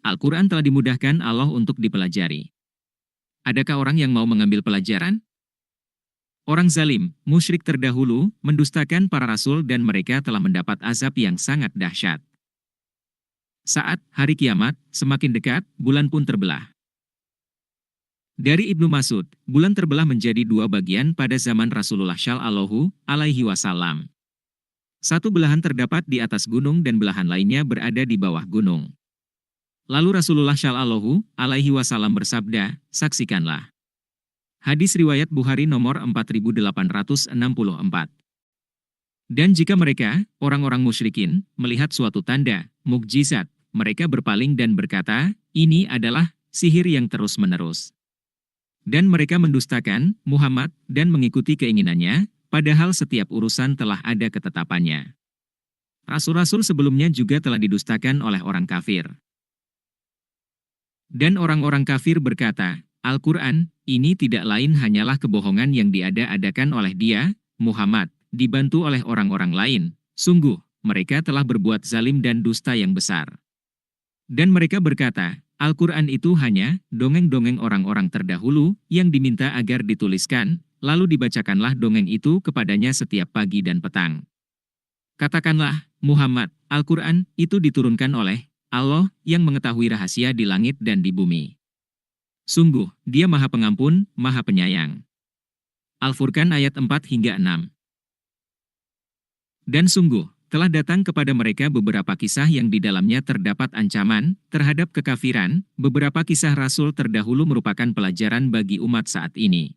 Al-Quran telah dimudahkan Allah untuk dipelajari. Adakah orang yang mau mengambil pelajaran? Orang zalim, musyrik terdahulu, mendustakan para rasul dan mereka telah mendapat azab yang sangat dahsyat. Saat hari kiamat semakin dekat, bulan pun terbelah. Dari Ibnu Mas'ud, bulan terbelah menjadi dua bagian pada zaman Rasulullah Shallallahu Alaihi Wasallam. Satu belahan terdapat di atas gunung dan belahan lainnya berada di bawah gunung. Lalu Rasulullah Shallallahu Alaihi Wasallam bersabda, saksikanlah. Hadis riwayat Bukhari nomor 4864. Dan jika mereka, orang-orang musyrikin, melihat suatu tanda, mukjizat, mereka berpaling dan berkata, ini adalah sihir yang terus-menerus. Dan mereka mendustakan Muhammad dan mengikuti keinginannya, padahal setiap urusan telah ada ketetapannya. Rasul-rasul sebelumnya juga telah didustakan oleh orang kafir. Dan orang-orang kafir berkata, Al-Quran, ini tidak lain hanyalah kebohongan yang diada-adakan oleh dia, Muhammad, dibantu oleh orang-orang lain. Sungguh, mereka telah berbuat zalim dan dusta yang besar. Dan mereka berkata, Al-Quran itu hanya dongeng-dongeng orang-orang terdahulu yang diminta agar dituliskan, lalu dibacakanlah dongeng itu kepadanya setiap pagi dan petang. Katakanlah, Muhammad, Al-Quran itu diturunkan oleh Allah yang mengetahui rahasia di langit dan di bumi. Sungguh, Dia Maha Pengampun, Maha Penyayang. Al-Furqan ayat 4-6. Dan sungguh, telah datang kepada mereka beberapa kisah yang di dalamnya terdapat ancaman terhadap kekafiran. Beberapa kisah Rasul terdahulu merupakan pelajaran bagi umat saat ini.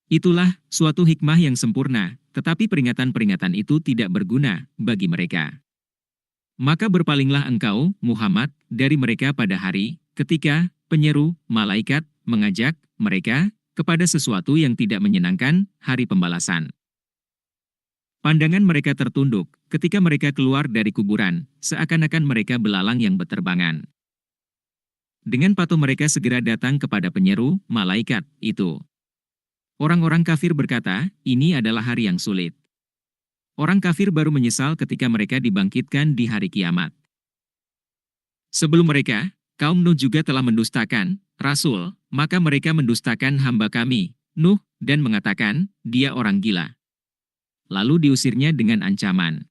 Itulah suatu hikmah yang sempurna, tetapi peringatan-peringatan itu tidak berguna bagi mereka. Maka berpalinglah engkau, Muhammad, dari mereka pada hari ketika penyeru malaikat mengajak mereka kepada sesuatu yang tidak menyenangkan, hari pembalasan. Pandangan mereka tertunduk ketika mereka keluar dari kuburan, seakan-akan mereka belalang yang berterbangan. Dengan patuh mereka segera datang kepada penyeru malaikat itu. Orang-orang kafir berkata, ini adalah hari yang sulit. Orang kafir baru menyesal ketika mereka dibangkitkan di hari kiamat. Sebelum mereka, kaum Nuh juga telah mendustakan Rasul, maka mereka mendustakan hamba kami, Nuh, dan mengatakan, dia orang gila. Lalu diusirnya dengan ancaman.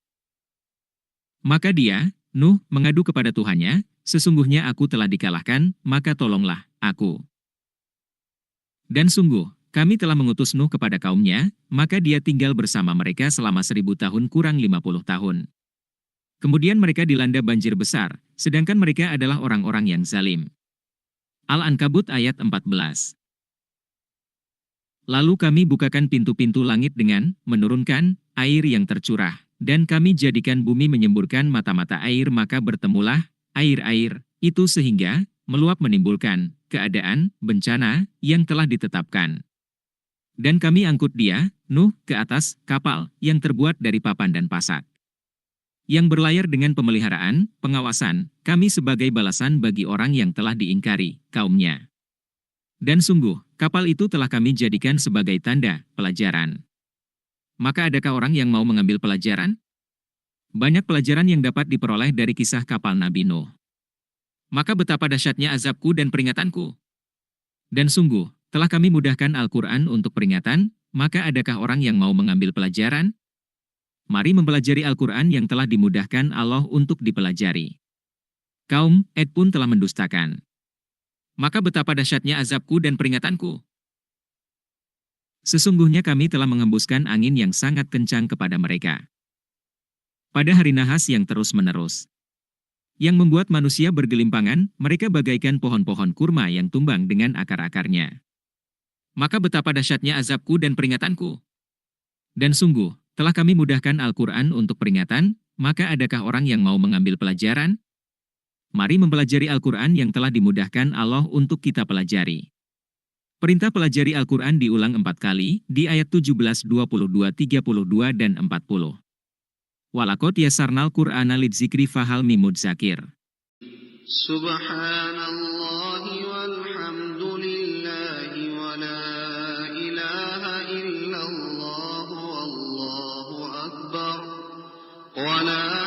Maka dia, Nuh, mengadu kepada Tuhannya, sesungguhnya aku telah dikalahkan, maka tolonglah aku. Dan sungguh, kami telah mengutus Nuh kepada kaumnya, maka dia tinggal bersama mereka selama 1000 tahun kurang 50 tahun. Kemudian mereka dilanda banjir besar, sedangkan mereka adalah orang-orang yang zalim. Al-Ankabut ayat 14. Lalu kami bukakan pintu-pintu langit dengan menurunkan air yang tercurah, dan kami jadikan bumi menyemburkan mata-mata air, maka bertemulah air-air itu sehingga meluap menimbulkan keadaan bencana yang telah ditetapkan. Dan kami angkut dia, Nuh, ke atas kapal yang terbuat dari papan dan pasak, yang berlayar dengan pemeliharaan, pengawasan, kami sebagai balasan bagi orang yang telah diingkari kaumnya. Dan sungguh, kapal itu telah kami jadikan sebagai tanda pelajaran. Maka adakah orang yang mau mengambil pelajaran? Banyak pelajaran yang dapat diperoleh dari kisah kapal Nabi Nuh. Maka betapa dahsyatnya azabku dan peringatanku. Dan sungguh, telah kami mudahkan Al-Quran untuk peringatan, maka adakah orang yang mau mengambil pelajaran? Mari mempelajari Al-Quran yang telah dimudahkan Allah untuk dipelajari. Kaum Ad pun telah mendustakan. Maka betapa dahsyatnya azabku dan peringatanku. Sesungguhnya kami telah mengembuskan angin yang sangat kencang kepada mereka. Pada hari nahas yang terus-menerus, yang membuat manusia bergelimpangan, mereka bagaikan pohon-pohon kurma yang tumbang dengan akar-akarnya. Maka betapa dahsyatnya azabku dan peringatanku. Dan sungguh, telah kami mudahkan Al-Quran untuk peringatan, maka adakah orang yang mau mengambil pelajaran? Mari mempelajari Al-Quran yang telah dimudahkan Allah untuk kita pelajari. Perintah pelajari Al-Quran diulang 4 kali, di ayat 17, 22, 32, dan 40. Walaqad yassarnal Qur'ana lidzikri fahal min mudzakir. Subhanallah walhamdulillah wa la ilaha illallah wallahu akbar wa la